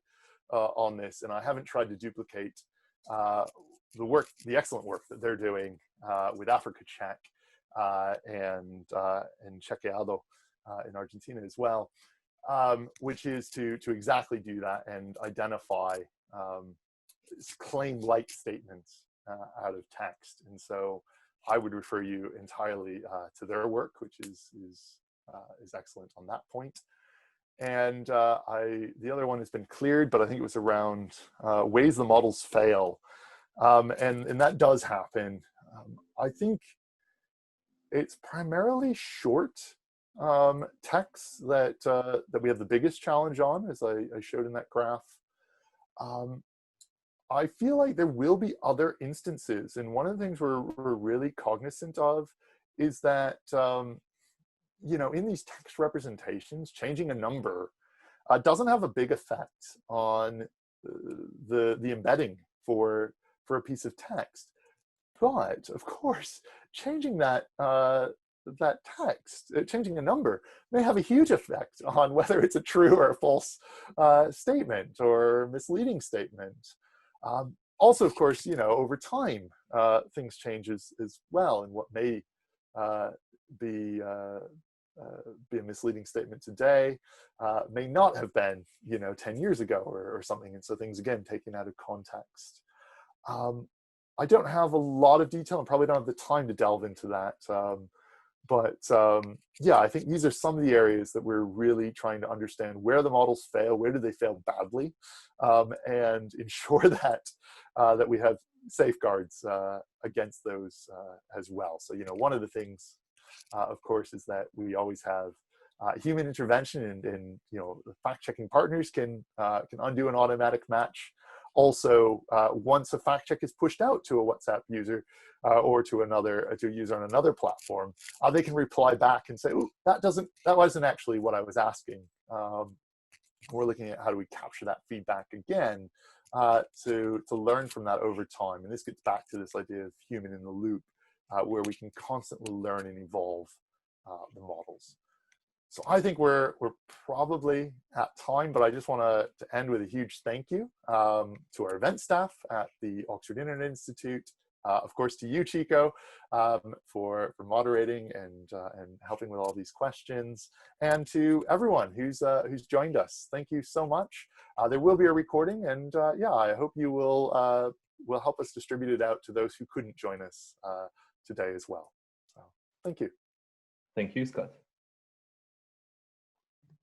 on this, and I haven't tried to duplicate the excellent work that they're doing with Africa Check and Chequeado in Argentina as well. which is to exactly do that and identify claim like statements out of text. And so I would refer you entirely to their work, which is excellent on that point. And the other one has been cleared, but I think it was around ways the models fail. And that does happen. I think it's primarily short texts that we have the biggest challenge on, as I showed in that graph. I feel like there will be other instances, and one of the things we're really cognizant of is that in these text representations, changing a number doesn't have a big effect on the embedding for a piece of text. But of course, changing that text, changing a number, may have a huge effect on whether it's a true or a false statement or misleading statement. Also, of course, over time, things change as well, and what may be a misleading statement today may not have been, 10 years ago or something. And so things, again, taken out of context. I don't have a lot of detail and probably don't have the time to delve into that. Yeah, I think these are some of the areas that we're really trying to understand where the models fail, where do they fail badly, and ensure that we have safeguards against those as well. So, one of the things, of course, is that we always have human intervention, and the fact-checking partners can undo an automatic match. Also, once a fact check is pushed out to a WhatsApp user or to a user on another platform, they can reply back and say, "Ooh, that wasn't actually what I was asking." We're looking at how do we capture that feedback again to learn from that over time. And this gets back to this idea of human in the loop, where we can constantly learn and evolve the models. So I think we're probably at time, but I just want to end with a huge thank you to our event staff at the Oxford Internet Institute, of course to you, Chico, for moderating and helping with all these questions, and to everyone who's joined us. Thank you so much. There will be a recording, and yeah, I hope you will help us distribute it out to those who couldn't join us today as well. So thank you. Thank you, Scott.